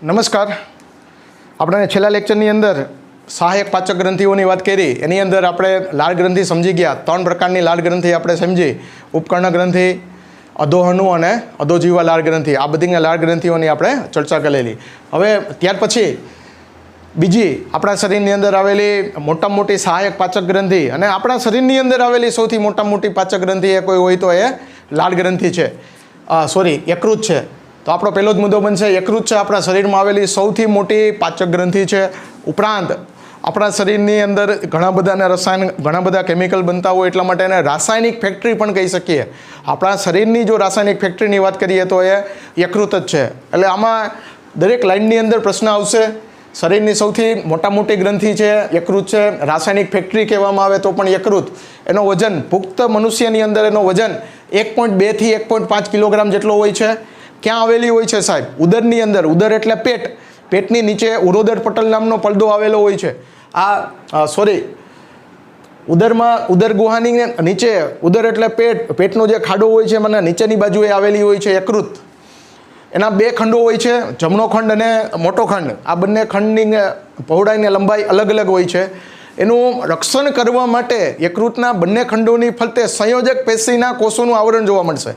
નમસ્કાર. આપણે છેલ્લા લેક્ચરની અંદર સહાયક પાચક ગ્રંથિઓની વાત કરી. એની અંદર આપણે લાળ ગ્રંથિ સમજી ગયા. 3 પ્રકારની લાળ ગ્રંથિ આપણે સમજી: ઉપકર્ણ ગ્રંથિ, અધોહનુ અને અધોજીવા લાળ ગ્રંથિ. આ બધી લાળ ગ્રંથિઓની આપણે ચર્ચા કરેલી. હવે ત્યાર પછી બીજી આપણા શરીરની અંદર આવેલી મોટામાં મોટી સહાયક પાચક ગ્રંથિ, અને આપણા શરીરની અંદર આવેલી સૌથી મોટામાં મોટી પાચક ગ્રંથિ એ કોઈ હોય તો એ લાળ ગ્રંથિ છે, યકૃત છે. તો આપણો પહેલો જ મુદ્દો બનશે યકૃત છે. આપણા શરીરમાં આવેલી સૌથી મોટી પાચક ગ્રંથિ છે. ઉપરાંત આપણા શરીરની અંદર ઘણા બધાના રસાયણ, ઘણા બધા કેમિકલ બનતા હોય, એટલા માટે એને રાસાયણિક ફેક્ટરી પણ કહી શકીએ. આપણા શરીરની જો રાસાયણિક ફેક્ટરીની વાત કરીએ તો એ યકૃત જ છે. એટલે આમાં દરેક લાઇનની અંદર પ્રશ્ન આવશે. શરીરની સૌથી મોટી ગ્રંથિ છે, યકૃત છે. રાસાયણિક ફેક્ટરી કહેવામાં આવે તો પણ યકૃત. એનો વજન પુખ્ત મનુષ્યની અંદર એનો વજન 1.2 થી 1.5 કિલોગ્રામ જેટલો હોય છે. ક્યાં આવેલી હોય છે સાહેબ? ઉદરની અંદર. ઉદર એટલે પેટ. પેટની નીચે ઉરોદર પટલ નામનો પડદો આવેલો હોય છે. ઉદરમાં, ઉદર ગુહાની નીચે, ઉદર એટલે પેટ, પેટનો જે ખાડો હોય છે એમાં નીચેની બાજુએ આવેલી હોય છે યકૃત. એના 2 ખંડો હોય છે, જમણો ખંડ અને મોટો ખંડ. આ બંને ખંડની પહોળાઈ અને લંબાઈ અલગ અલગ હોય છે. એનું રક્ષણ કરવા માટે યકૃતના બંને ખંડોની ફરતે સંયોજક પેશીના કોષોનું આવરણ જોવા મળશે.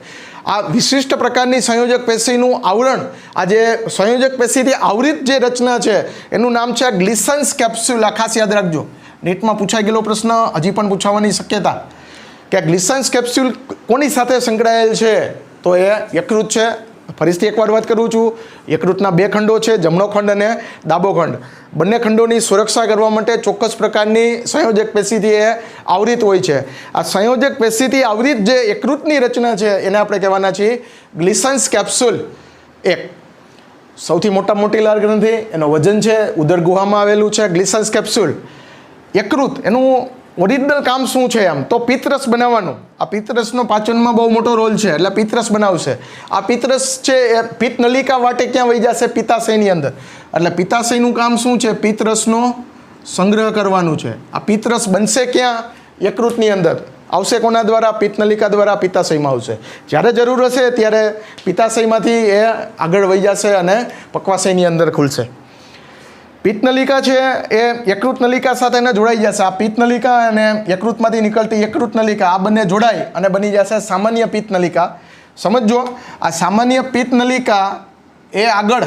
આ વિશિષ્ટ પ્રકારની સંયોજક પેશીનું આવરણ, આ જે સંયોજક પેશીથી આવૃત જે રચના છે એનું નામ છે ગ્લિસન્સ કેપ્સ્યુલ. આ ખાસ યાદ રાખજો, નીટમાં પૂછાઈ ગયેલો પ્રશ્ન, હજી પણ પૂછાવાની શક્યતા, કે ગ્લિસન્સ કેપ્સ્યુલ કોની સાથે સંકળાયેલ છે? તો એ યકૃત છે. ફરીથી એકવાર વાત કરું છું, યકૃતના 2 ખંડો છે, જમણો ખંડ અને ડાબો ખંડ. બંને ખંડોની સુરક્ષા કરવા માટે ચોક્કસ પ્રકારની સંયોજક પેશીથી એ આવૃત હોય છે. આ સંયોજક પેશીથી આવૃત જે યકૃતની રચના છે એને આપણે કહેવાના છીએ ગ્લિસન્સ કેપ્સ્યુલ. એક સૌથી મોટી લાળ ગ્રંથિ, એનો વજન છે, ઉદર ગુહામાં આવેલું છે ગ્લિસન્સ કેપ્સ્યુલ. યકૃત એનું ઓરિજિનલ કામ શું છે? આમ તો પિત્તરસ બનાવવાનું. આ પિત્તરસનો પાચનમાં બહુ મોટો રોલ છે, એટલે પિત્તરસ બનાવશે. આ પિત્તરસ છે એ પિત્ત નલિકા વાટે ક્યાં વહી જશે? પિત્તાશયની અંદર. એટલે પિત્તાશયનું કામ શું છે? પિત્તરસનો સંગ્રહ કરવાનું છે. આ પિત્તરસ બનશે ક્યાં? યકૃતની અંદર. આવશે કોના દ્વારા? પિત્ત નલિકા દ્વારા પિત્તાશયમાં આવશે. જ્યારે જરૂર હશે ત્યારે પિત્તાશયમાંથી એ આગળ વહી જશે અને પક્વાશયની અંદર ખુલશે. પિત્ત નલિકા છે એ યકૃત નલિકા સાથે એને જોડાઈ જશે. આ પિત્ત નલિકા અને યકૃતમાંથી નીકળતી યકૃત નલિકા, આ બંને જોડાઈ અને બની જશે સામાન્ય પિત્ત નલિકા. સમજો, આ સામાન્ય પિત્ત નલિકા એ આગળ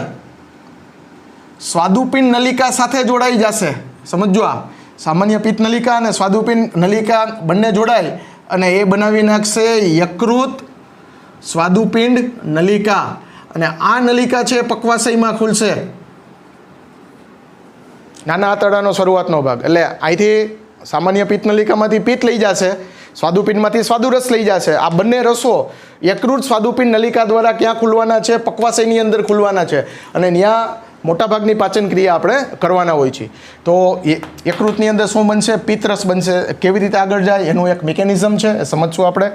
સ્વાદુપિંડ નલિકા સાથે જોડાઈ જશે. સમજો, આ સામાન્ય પિત્ત નલિકા અને સ્વાદુપિંડ નલિકા બંને જોડાઈ અને એ બનાવી નાખશે યકૃત સ્વાદુપિંડ નલિકા. અને આ નલિકા છે પક્વાશયમાં ખુલશે. નાના આંતરડાનો શરૂઆતનો ભાગ. એટલે અહીંથી સામાન્ય પિત્ત નલિકામાંથી પિત્ત લઈ જશે, સ્વાદુપિંડમાંથી સ્વાદુરસ લઈ જશે. આ બંને રસો યકૃત સ્વાદુપિંડ નલિકા દ્વારા ક્યાં ખુલવાના છે? પક્વાશયની અંદર ખુલવાના છે. અને ત્યાં મોટાભાગની પાચન ક્રિયા આપણે કરવાના હોય છે. તો યકૃતની અંદર શું બનશે? પિત્તરસ બનશે. કેવી રીતે આગળ જાય એનું એક મિકેનિઝમ છે, એ સમજશું આપણે.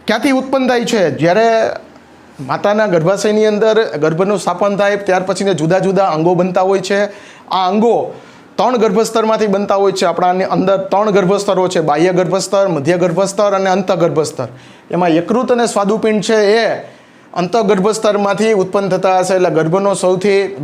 ક્યાંથી ઉત્પન્ન થાય છે? જ્યારે માતાના ગર્ભાશયની અંદર ગર્ભનું સ્થાપન થાય ત્યાર પછીને જુદા જુદા અંગો બનતા હોય છે. આ અંગો 3 ગર્ભસ્તરમાંથી બનતા હોય છે. આપણાની અંદર 3 ગર્ભસ્તરો છે: બાહ્ય ગર્ભસ્તર, મધ્ય ગર્ભસ્તર અને અંતઃ ગર્ભસ્તર. એમાં યકૃત અને સ્વાદુપિંડ છે એ અંતઃ ગર્ભસ્તરમાંથી ઉત્પન્ન થતા હશે. એટલે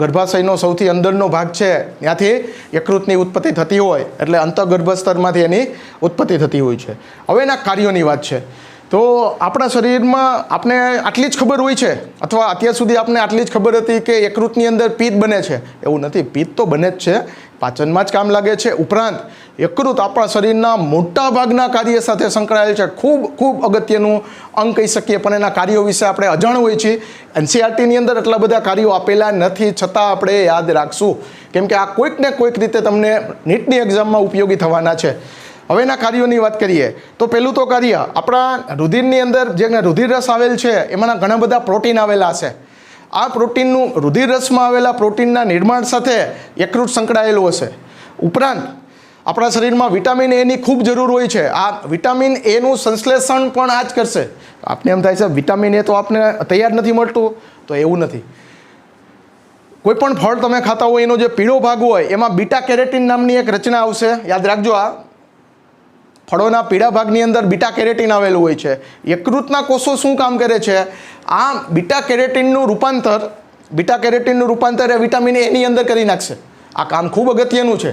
ગર્ભાશયનો સૌથી અંદરનો ભાગ છે ત્યાંથી યકૃતની ઉત્પત્તિ થતી હોય, એટલે અંતઃ ગર્ભસ્તરમાંથી એની ઉત્પત્તિ થતી હોય છે. હવે એના કાર્યોની વાત છે. તો આપણા શરીરમાં આપણે આટલી જ ખબર હોય છે, અથવા અત્યાર સુધી આપણે આટલી જ ખબર હતી કે યકૃતની અંદર પિત્ત બને છે. એવું નથી. પિત્ત તો બને જ છે, પાચનમાં જ કામ લાગે છે. ઉપરાંત યકૃત આપણા શરીરના મોટા ભાગના કાર્ય સાથે સંકળાયેલ છે. ખૂબ અગત્યનું અંગ કહી શકીએ, પણ એના કાર્યો વિશે આપણે અજાણ હોય છે. NCERTની અંદર એટલા બધા કાર્યો આપેલા નથી, છતાં આપણે યાદ રાખશું, કેમ કે આ કોઈક ને કોઈક રીતે તમને નીટની એક્ઝામમાં ઉપયોગી થવાના છે. હવે એના કાર્યોની વાત કરીએ તો પહેલું તો કાર્ય, આપણા રુધિરની અંદર જે રુધિર રસ આવેલ છે એમાંના ઘણા બધા પ્રોટીન આવેલા છે. આ પ્રોટીનનું, રુધિર રસમાં આવેલા પ્રોટીનના નિર્માણ સાથે યકૃત સંકળાયેલું હશે. ઉપરાંત આપણા શરીરમાં વિટામિન એની ખૂબ જરૂર હોય છે. આ વિટામિન એનું સંશ્લેષણ પણ આ જ કરશે. આપને એમ થાય છે વિટામિન એ તો આપને તૈયાર નથી મળતું, તો એવું નથી. કોઈ પણ ફળ તમે ખાતા હોય એનો જે પીળો ભાગ હોય એમાં બીટા કેરોટીન નામની એક રચના આવશે. યાદ રાખજો, આ ફળોના પીળા ભાગની અંદર બીટા કેરોટીન આવેલું હોય છે. યકૃતના કોષો શું કામ કરે છે? આ બીટા કેરોટીનનું રૂપાંતર બીટા કેરેટીનનું રૂપાંતર એ વિટામિન એની અંદર કરી નાખશે. આ કામ ખૂબ અગત્યનું છે.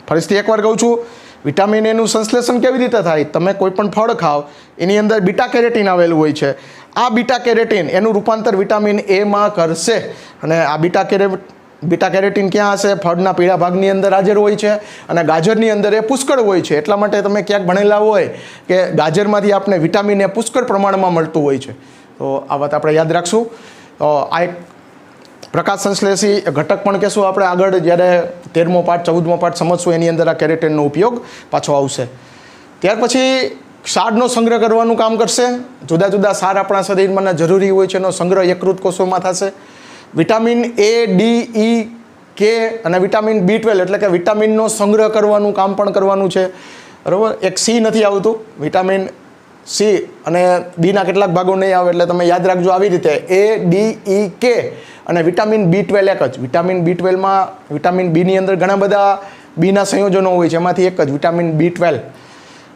ફરીથી એકવાર કહું છું, વિટામિન એનું સંશ્લેષણ કેવી રીતે થાય? તમે કોઈ પણ ફળ ખાઓ એની અંદર બીટા કેરેટીન આવેલું હોય છે. આ બીટા કેરેટીન એનું રૂપાંતર વિટામિન એમાં કરશે. અને આ બીટા કેરેટીન ક્યાં હશે? ફળના પીળા ભાગની અંદર હાજર હોય છે અને ગાજરની અંદર એ પુષ્કળ હોય છે. એટલા માટે તમે ક્યાંક ભણેલા હોય કે ગાજરમાંથી આપણે વિટામિન એ પુષ્કળ પ્રમાણમાં મળતું હોય છે. તો આ વાત આપણે યાદ રાખશું. આ એક પ્રકાશ સંશ્લેષી ઘટક પણ કહેશું આપણે આગળ, જ્યારે 13મો પાઠ 14મો પાઠ સમજશું એની અંદર આ કેરેટીનનો ઉપયોગ પાછો આવશે. ત્યાર પછી ક્ષારનો સંગ્રહ કરવાનું કામ કરશે. જુદા જુદા ક્ષાર આપણા શરીરમાં જરૂરી હોય છે, એનો સંગ્રહ યકૃત કોષોમાં થશે. વિટામિન એ, ડી, ઈ, કે અને વિટામિન B12 એટલે કે વિટામિનનો સંગ્રહ કરવાનું કામ પણ કરવાનું છે. બરાબર. એક સી નથી આવતું, વિટામિન સી અને બીના કેટલાક ભાગો નહીં આવે, એટલે તમે યાદ રાખજો આવી રીતે એ, ડી, ઈ, કે અને વિટામિન B12 એક જ. વિટામિન B12માં વિટામિન બીની અંદર ઘણા બધા બીના સંયોજનો હોય છે, એમાંથી એક જ વિટામિન B12.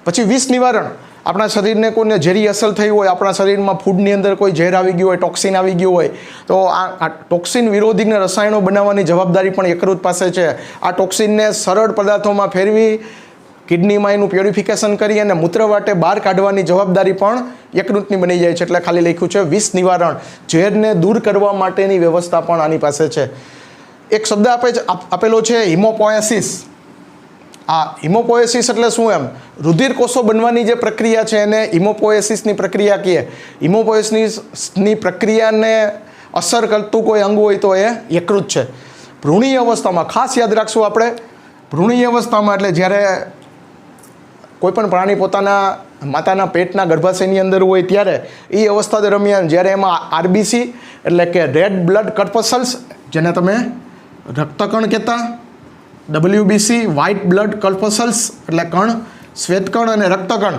પછી વિષ નિવારણ. આપણા શરીરને કોઈને ઝેરી અસર થઈ હોય, આપણા શરીરમાં ફૂડની અંદર કોઈ ઝેર આવી ગયું હોય, ટોક્સિન આવી ગયું હોય, તો આ ટોક્સિન વિરોધી રસાયણો બનાવવાની જવાબદારી પણ યકૃત પાસે છે. આ ટોક્સિનને સરળ પદાર્થોમાં ફેરવી કિડનીમાં એનું પ્યોરિફિકેશન કરી અને મૂત્રવાટે બહાર કાઢવાની જવાબદારી પણ યકૃતની બની જાય છે. એટલે ખાલી લખ્યું છે વિષ નિવારણ. ઝેરને દૂર કરવા માટેની વ્યવસ્થા પણ આની પાસે છે. એક શબ્દ આપેલો છે હિમોપોએસિસ. આ હિમોપોએસિસ એટલે શું? એમ રુધિર કોષો બનવાની જે પ્રક્રિયા છે એને હિમોપોએસિસની પ્રક્રિયા કહીએ. હિમોપોએસિસની પ્રક્રિયાને અસર કરતું કોઈ અંગ હોય તો એ યકૃત છે. ભ્રૂણીય અવસ્થામાં ખાસ યાદ રાખશું આપણે, ભ્રૂણીય અવસ્થામાં એટલે જ્યારે કોઈ પણ પ્રાણી પોતાના માતાના પેટના ગર્ભાશયની અંદર હોય ત્યારે એ અવસ્થા દરમિયાન જ્યારે એમાં આરબીસી એટલે કે રેડ બ્લડ કર્પસલ્સ, જેને તમે રક્તકણ કહેતા, WBC વ્હાઇટ બ્લડ કર્પસલ્સ એટલે કણ, શ્વેતકણ અને રક્તકણ.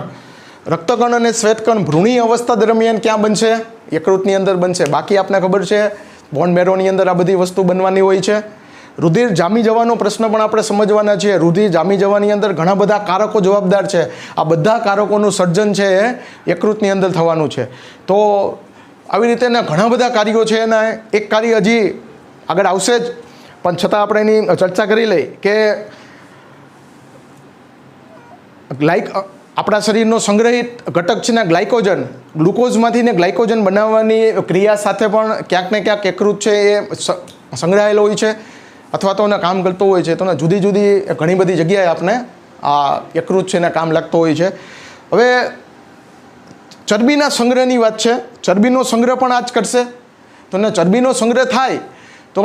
રક્તકણ અને શ્વેતકણ ભ્રૂણીય અવસ્થા દરમિયાન ક્યાં બનશે? યકૃતની અંદર બનશે. બાકી આપને ખબર છે બોન મેરોની અંદર આ બધી વસ્તુ બનવાની હોય છે. રુધિર જામી જવાનો પ્રશ્ન પણ આપણે સમજવાના છીએ. રુધિર જામી જવાની અંદર ઘણા બધા કારકો જવાબદાર છે. આ બધા કારકોનું સર્જન છે એ યકૃતની અંદર થવાનું છે. તો આવી રીતે એના ઘણા બધા કાર્યો છે. એના એક કાર્ય હજી આગળ આવશે જ, પણ છતાં આપણે એની ચર્ચા કરી લઈ કે આપણા શરીરનો સંગ્રહિત ઘટક છે ને ગ્લાયકોજન, ગ્લુકોઝમાંથી ને ગ્લાયકોજન બનાવવાની ક્રિયા સાથે પણ ક્યાંક ને ક્યાંક યકૃત છે એ સંગ્રહાયેલો હોય છે અથવા તો એને કામ કરતો હોય છે. તો જુદી જુદી ઘણી બધી જગ્યાએ આપણે આ યકૃત છે એને કામ લાગતો હોય છે. હવે ચરબીના સંગ્રહની વાત છે. ચરબીનો સંગ્રહ પણ આ જ કરશે. તો ચરબીનો સંગ્રહ થાય તો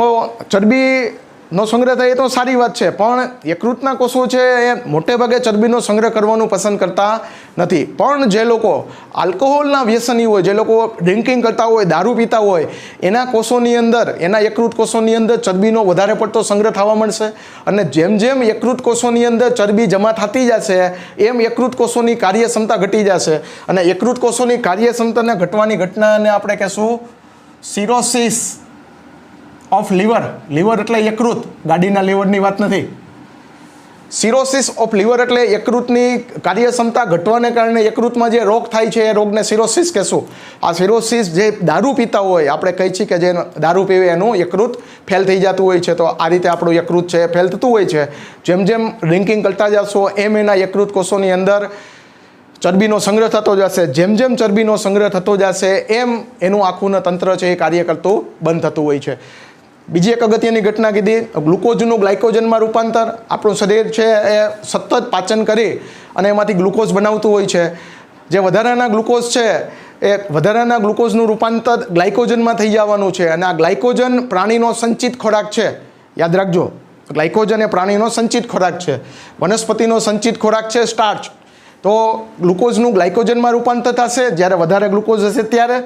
ચરબીનો સંગ્રહ થાય એ તો સારી વાત છે, પણ યકૃતના કોષો છે એ મોટે ભાગે ચરબીનો સંગ્રહ કરવાનું પસંદ કરતા નથી. પણ જે લોકો આલ્કોહોલના વ્યસની હોય, જે લોકો ડ્રિંકિંગ કરતા હોય, દારૂ પીતા હોય, એના કોષોની અંદર, એના યકૃત કોષોની અંદર ચરબીનો વધારે પડતો સંગ્રહ થવા મળશે. અને જેમ જેમ યકૃત કોષોની અંદર ચરબી જમા થતી જશે એમ યકૃત કોષોની કાર્યક્ષમતા ઘટી જશે. અને યકૃત કોષોની કાર્યક્ષમતાને ઘટવાની ઘટનાને આપણે કહેશું સિરોસિસ ઓફ લીવર. લીવર એટલે યકૃત, ગાડીના લીવરની વાત નથી. સિરોસિસ ઓફ લીવર એટલે યકૃતની કાર્યક્ષમતા ઘટવાને કારણે યકૃતમાં જે રોગ થાય છે એ રોગને સિરોસિસ કહેશું. આ સિરોસિસ જે દારૂ પીતા હોય, આપણે કહી છીએ કે જે દારૂ પીવે એનું યકૃત ફેલ થઈ જતું હોય છે. તો આ રીતે આપણું યકૃત છે ફેલ થતું હોય છે. જેમ જેમ ડ્રિંકિંગ કરતા જશો એમ એના યકૃત કોષોની અંદર ચરબીનો સંગ્રહ થતો જશે. જેમ જેમ ચરબીનો સંગ્રહ થતો જશે એમ એનું આખું તંત્ર છે એ કાર્ય કરતું બંધ થતું હોય છે. બીજી એક અગત્યની ઘટના કીધી, ગ્લુકોઝનું ગ્લાયકોજનમાં રૂપાંતર. આપણું શરીર છે એ સતત પાચન કરી અને એમાંથી ગ્લુકોઝ બનાવતું હોય છે. જે વધારાના ગ્લુકોઝ છે એ વધારાના ગ્લુકોઝનું રૂપાંતર ગ્લાયકોજનમાં થઈ જવાનું છે. અને આ ગ્લાયકોજન પ્રાણીનો સંચિત ખોરાક છે. યાદ રાખજો, ગ્લાયકોજન એ પ્રાણીનો સંચિત ખોરાક છે. વનસ્પતિનો સંચિત ખોરાક છે સ્ટાર્ચ. તો ગ્લુકોઝનું ગ્લાયકોજનમાં રૂપાંતર થશે જ્યારે વધારે ગ્લુકોઝ હશે ત્યારે.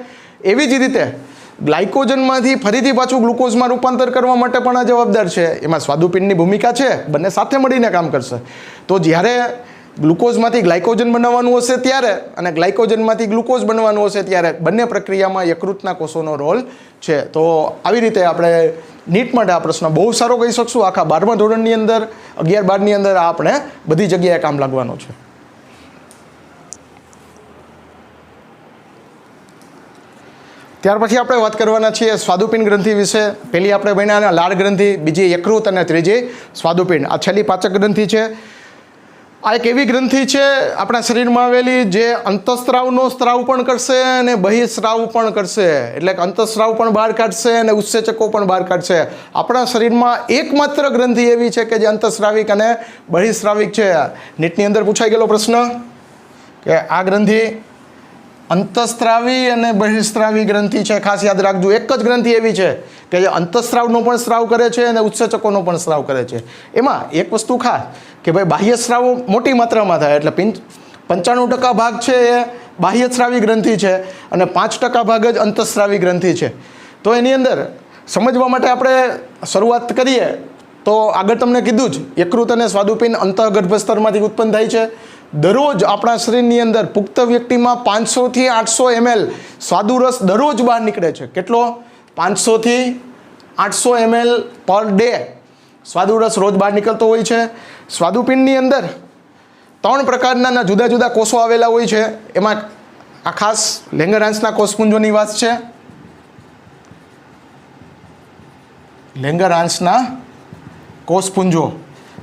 એવી જ રીતે ગ્લાયકોજનમાંથી ફરીથી પાછું ગ્લુકોઝમાં રૂપાંતર કરવા માટે પણ આ જવાબદાર છે. એમાં સ્વાદુપિંડની ભૂમિકા છે, બંને સાથે મળીને કામ કરશે. તો જ્યારે ગ્લુકોઝમાંથી ગ્લાયકોજન બનાવવાનું હશે ત્યારે અને ગ્લાયકોજનમાંથી ગ્લુકોઝ બનવાનું હશે ત્યારે બંને પ્રક્રિયામાં યકૃતના કોષોનો રોલ છે. તો આવી રીતે આપણે નીટ માટે આ પ્રશ્ન બહુ સારો કહી શકશું. આખા 12મા ધોરણની અંદર, 11-12ની અંદર આ આપણે બધી જગ્યાએ કામ લાગવાનું છે. ત્યાર પછી આપણે વાત કરવાના છીએ સ્વાદુપિંડ ગ્રંથિ વિશે. પહેલી આપણે ભણ્યા લાળ ગ્રંથિ, બીજી યકૃત અને ત્રીજી સ્વાદુપિંડ. આ છેલ્લી પાચક ગ્રંથિ છે. આ એક એવી ગ્રંથિ છે આપણા શરીરમાં આવેલી જે અંતઃસ્રાવનો સ્ત્રાવ પણ કરશે અને બહિસ્રાવ પણ કરશે. એટલે કે અંતઃસ્રાવ પણ બહાર કાઢશે અને ઉત્સેચકો પણ બહાર કાઢશે. આપણા શરીરમાં એકમાત્ર ગ્રંથિ એવી છે કે જે અંતઃસ્રાવિક અને બહિસ્રાવિક છે. નીટની અંદર પૂછાઈ ગયેલો પ્રશ્ન કે આ ગ્રંથિ અંતઃસ્રાવી અને બહિસ્રાવી ગ્રંથિ છે. ખાસ યાદ રાખજો, એક જ ગ્રંથિ એવી છે કે જે અંતઃસ્રાવનો પણ સ્રાવ કરે છે અને ઉત્સેચકોનો પણ સ્રાવ કરે છે. એમાં એક વસ્તુ ખાસ કે ભાઈ બાહ્ય સ્રાવ મોટી માત્રામાં થાય, એટલે 95% ભાગ છે એ બાહ્યસ્રાવી ગ્રંથિ છે અને 5% ભાગ જ અંતઃસ્રાવી ગ્રંથિ છે. તો એની અંદર સમજવા માટે આપણે શરૂઆત કરીએ તો આગળ તમને કીધું જ યકૃત અને સ્વાદુપિંડ અંતઃગર્ભસ્તરમાંથી ઉત્પન્ન થાય છે. દરરોજ આપણા શરીરની અંદર પુખ્ત વ્યક્તિમાં 500 થી 800 ml સ્વાદુરસ દરરોજ બહાર નીકળે છે. કેટલો? 500 થી 800 ml પર ડે સ્વાદુરસ રોજ બહાર નીકળતો હોય છે. સ્વાદુપિંડની અંદર 3 પ્રકારના જુદા જુદા કોષો આવેલા હોય છે. એમાં આ ખાસ લેંગરહાન્સના કોષપુંજોની વાત છે. લેંગરહાન્સના કોષપુંજો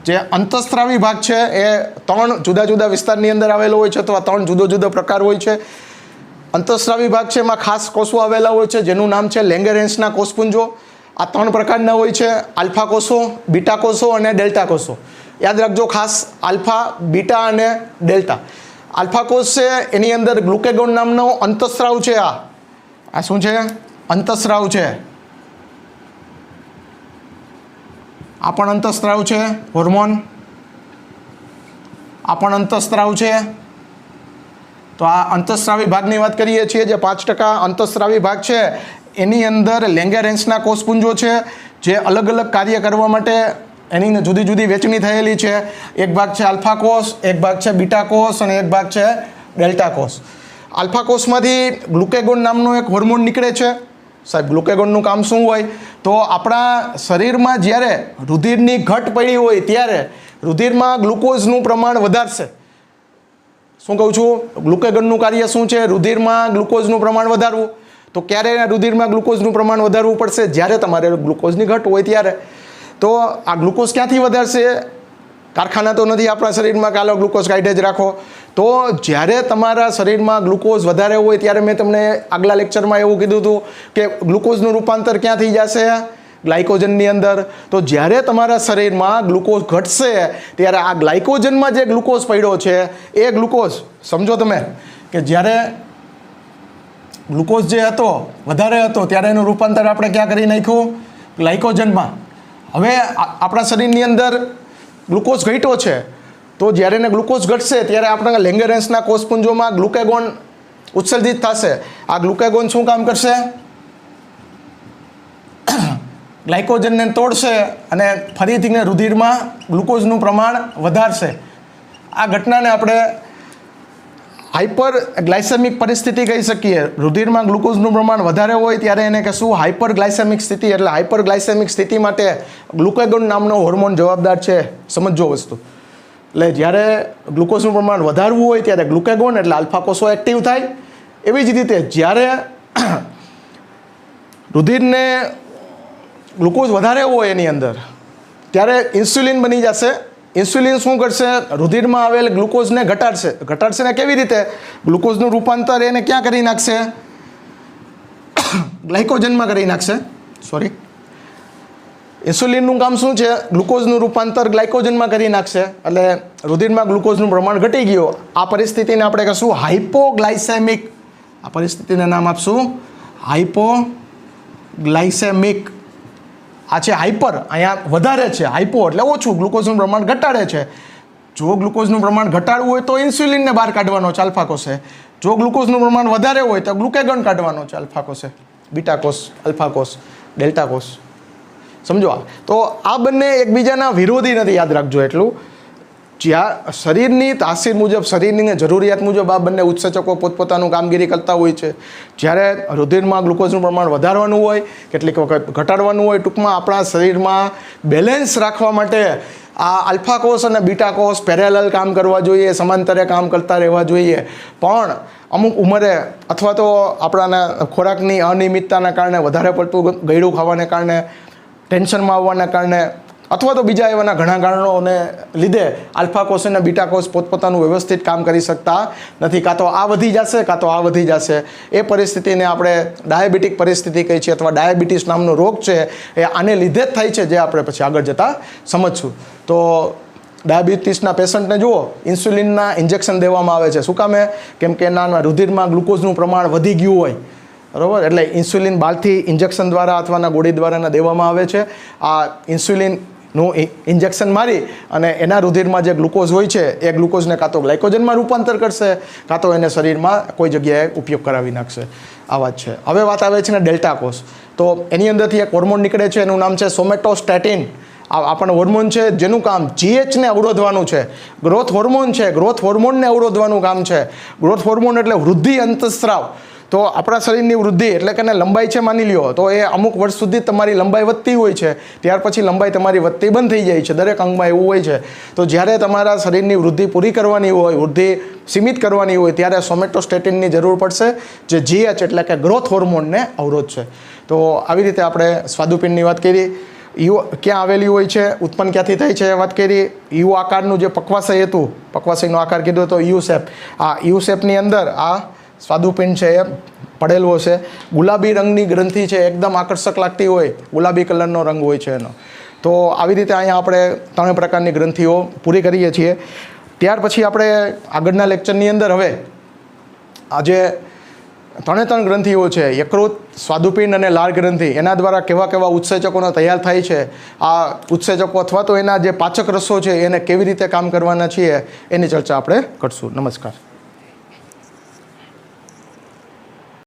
જે અંતઃસ્રાવી ભાગ છે એ 3 જુદા જુદા વિસ્તારની અંદર આવેલો હોય છે, અથવા 3 જુદો જુદો પ્રકાર હોય છે. અંતઃસ્રાવી ભાગ છે એમાં ખાસ કોષો આવેલા હોય છે જેનું નામ છે લેંગરહાન્સના કોષપુંજો. આ 3 પ્રકારના હોય છે: આલ્ફા કોષો, બીટા કોષો અને ડેલ્ટા કોષો. યાદ રાખજો ખાસ, આલ્ફા, બીટા અને ડેલ્ટા. આલ્ફા કોષ છે એની અંદર ગ્લુકેગોન નામનો અંતઃસ્રાવ છે. આ શું છે? અંતઃસ્રાવ છે. આ પણ અંતઃસ્રાવ છે. હોર્મોન, આ પણ અંતઃસ્રાવ છે. તો આ અંતઃસ્રાવી ભાગની વાત કરીએ છીએ. જે 5% અંતઃસ્રાવી ભાગ છે એની અંદર લેંગરહાન્સના કોષપુંજો છે જે અલગ અલગ કાર્ય કરવા માટે એની જુદી જુદી વહેંચણી થયેલી છે. એક ભાગ છે આલ્ફા કોષ, એક ભાગ છે બીટા કોષ અને એક ભાગ છે ડેલ્ટા કોષ. આલ્ફા કોષમાંથી ગ્લુકેગોન નામનો એક હોર્મોન નીકળે છે. સાહેબ, ગ્લુકેગોનનું કામ શું હોય? તો આપણા શરીરમાં જ્યારે રુધિરની ઘટ પડી હોય ત્યારે રુધિરમાં ગ્લુકોઝનું પ્રમાણ વધારશે. શું કહું છું? ગ્લુકેગોનનું કાર્ય શું છે? રુધિરમાં ગ્લુકોઝનું પ્રમાણ વધારવું. તો ક્યારે રુધિરમાં ગ્લુકોઝનું પ્રમાણ વધારવું પડશે? જ્યારે તમારે ગ્લુકોઝની ઘટ હોય ત્યારે. તો આ ગ્લુકોઝ ક્યાંથી વધારશે? કારખાના તો નથી આપણા શરીરમાં કે હાલો ગ્લુકોઝ કાઢે જ રાખો. તો જ્યારે તમારા શરીરમાં ગ્લુકોઝ વધારે હોય ત્યારે મેં તમને આગલા લેક્ચરમાં એવું કીધું હતું કે ગ્લુકોઝનું રૂપાંતર ક્યાં થઈ જશે? ગ્લાયકોજનની અંદર. તો જ્યારે તમારા શરીરમાં ગ્લુકોઝ ઘટશે ત્યારે આ ગ્લાયકોજનમાં જે ગ્લુકોઝ પડ્યો છે એ ગ્લુકોઝ, સમજો તમે કે જ્યારે ગ્લુકોઝ જે હતો વધારે હતો ત્યારે એનું રૂપાંતર આપણે ક્યાં કરી નાખ્યું? ગ્લાયકોજનમાં. હવે આપણા શરીરની અંદર ગ્લુકોઝ ઘટ્યો છે તો જ્યારે એને ગ્લુકોઝ ઘટશે ત્યારે આપણા લેંગરહાન્સના કોષપુંજોમાં ગ્લુકેગોન ઉત્સર્જિત થશે. આ ગ્લુકેગોન શું કામ કરશે? ગ્લાયકોજનને તોડશે અને ફરીથી રુધિરમાં ગ્લુકોઝનું પ્રમાણ વધારશે. આ ઘટનાને આપણે હાઇપર ગ્લાયસેમિક પરિસ્થિતિ કહી શકીએ. રુધિરમાં ગ્લુકોઝનું પ્રમાણ વધારે હોય ત્યારે એને કહેશું હાઇપર ગ્લાયસેમિક સ્થિતિ. એટલે હાઇપર ગ્લાયસેમિક સ્થિતિ માટે ગ્લુકેગોન નામનો હોર્મોન જવાબદાર છે. સમજો વસ્તુ. એટલે જ્યારે ગ્લુકોઝનું પ્રમાણ વધારવું હોય ત્યારે ગ્લુકેગોન એટલે આલ્ફા કોષો એક્ટિવ થાય. એવી જ રીતે જ્યારે રુધિરને ગ્લુકોઝ વધારે હોય એની અંદર ત્યારે ઇન્સ્યુલિન બની જશે. ઇન્સ્યુલિન શું કરશે? રુધિરમાં આવેલ ગ્લુકોઝને ઘટાડશે. ઘટાડશે ને કેવી રીતે? ગ્લુકોઝનું રૂપાંતર એને ક્યાં કરી નાખશે? ગ્લાયકોજનમાં કરી નાખશે. સોરી, ઇન્સ્યુલિનનું કામ શું છે? ગ્લુકોઝનું રૂપાંતર ગ્લાયકોજનમાં કરી નાખશે. એટલે રુધિરમાં ગ્લુકોઝનું પ્રમાણ ઘટી ગયું. આ પરિસ્થિતિને આપણે કહીશું હાઇપોગ્લાયસેમિક. આ પરિસ્થિતિને નામ આપશું હાઇપોગ્લાયસેમિક. આ છે હાઇપર, અહીંયા વધારે છે. હાઇપો એટલે ઓછું, ગ્લુકોઝનું પ્રમાણ ઘટાડે છે. જો ગ્લુકોઝનું પ્રમાણ ઘટાડવું હોય તો ઇન્સ્યુલિનને બહાર કાઢવાનો છે આલ્ફા કોષે. જો ગ્લુકોઝનું પ્રમાણ વધારે હોય તો ગ્લુકેગોન કાઢવાનો છે આલ્ફા કોષે. બીટા કોષ, આલ્ફા કોષ, ડેલ્ટા કોષ. સમજો. તો આ બંને એકબીજાના વિરોધી નથી, યાદ રાખજો એટલું. જ્યાં શરીરની તાસીર મુજબ, શરીરની જરૂરિયાત મુજબ આ બંને ઉત્સેચકો પોતપોતાનું કામગીરી કરતા હોય છે. જ્યારે રુધિરમાં ગ્લુકોઝનું પ્રમાણ વધારવાનું હોય, કેટલીક વખત ઘટાડવાનું હોય. ટૂંકમાં આપણા શરીરમાં બેલેન્સ રાખવા માટે આ આલ્ફા કોષ અને બીટા કોષ પેરેલલ કામ કરવા જોઈએ, સમાંતરે કામ કરતા રહેવા જોઈએ. પણ અમુક ઉંમરે અથવા તો આપણાના ખોરાકની અનિયમિતતાના કારણે વધારે પડતું ગળ્યું ખાવાને કારણે ટેન્શનમાં આવવાના કારણે અથવા તો બીજા એવાના ઘણા કારણોને લીધે આલ્ફા કોષ અને બીટા કોષ પોતપોતાનું વ્યવસ્થિત કામ કરી શકતા નથી. કાં તો આ વધી જશે કાં તો આ વધી જશે. એ પરિસ્થિતિને આપણે ડાયાબિટીક પરિસ્થિતિ કહીએ છીએ અથવા ડાયાબિટીસ નામનો રોગ છે એ આને લીધે જ થાય છે, જે આપણે પછી આગળ જતાં સમજશું. તો ડાયાબિટીસના પેશન્ટને જુઓ, ઇન્સ્યુલિનના ઇન્જેક્શન દેવામાં આવે છે. શું કામે? કેમ કે એના રુધિરમાં ગ્લુકોઝનું પ્રમાણ વધી ગયું હોય, બરાબર. એટલે ઇન્સ્યુલિન બહારથી ઇન્જેક્શન દ્વારા અથવા ગોળી દ્વારા દેવામાં આવે છે. આ ઇન્સ્યુલિનનું ઇન્જેક્શન મારી અને એના રુધિરમાં જે ગ્લુકોઝ હોય છે એ ગ્લુકોઝને કાં તો ગ્લાયકોજનમાં રૂપાંતર કરશે કાં તો એને શરીરમાં કોઈ જગ્યાએ ઉપયોગ કરાવી નાખશે. આ વાત છે. હવે વાત આવે છે ને ડેલ્ટા કોષ. તો એની અંદરથી એક હોર્મોન નીકળે છે, એનું નામ છે સોમેટોસ્ટેટિન. આ આપણો હોર્મોન છે જેનું કામ જીએચને અવરોધવાનું છે. ગ્રોથ હોર્મોન છે, ગ્રોથ હોર્મોનને અવરોધવાનું કામ છે. ગ્રોથ હોર્મોન એટલે વૃદ્ધિ અંતસ્ત્રાવ. તો આપણા શરીરની વૃદ્ધિ એટલે કે લંબાઈ છે માની લ્યો, તો એ અમુક વર્ષ સુધી તમારી લંબાઈ વધતી હોય છે, ત્યાર પછી લંબાઈ તમારી વધતી બંધ થઈ જાય છે. દરેક અંગમાં એવું હોય છે. તો જ્યારે તમારા શરીરની વૃદ્ધિ પૂરી કરવાની હોય, વૃદ્ધિ સીમિત કરવાની હોય, ત્યારે સોમેટોસ્ટેટિનની જરૂર પડશે, જે જીએચ એટલે કે ગ્રોથ હોર્મોનને અવરોધ છે. તો આવી રીતે આપણે સ્વાદુપિંડની વાત કરી. યુ ક્યાં આવેલી હોય છે, ઉત્પન્ન ક્યાંથી થાય છે એ વાત કરી. યુ આકારનું જે પક્વાશય હતું, પક્વાશયનો આકાર કીધો તો યુ શેપ. આ યુ શેપની અંદર આ સ્વાદુપિંડ છે એ પડેલું હશે. ગુલાબી રંગની ગ્રંથિ છે, એકદમ આકર્ષક લાગતી હોય, ગુલાબી કલરનો રંગ હોય છે એનો. તો આવી રીતે અહીંયા આપણે 3 પ્રકારની ગ્રંથિઓ પૂરી કરીએ છીએ. ત્યાર પછી આપણે આગળના લેક્ચરની અંદર હવે આજે 3 ગ્રંથિઓ છે, યકૃત, સ્વાદુપિંડ અને લાળ ગ્રંથિ, એના દ્વારા કેવા કેવા ઉત્સેચકોનો તૈયાર થાય છે, આ ઉત્સેચકો અથવા તો એના જે પાચક રસો છે એને કેવી રીતે કામ કરવાના છીએ એની ચર્ચા આપણે કરશું. નમસ્કાર.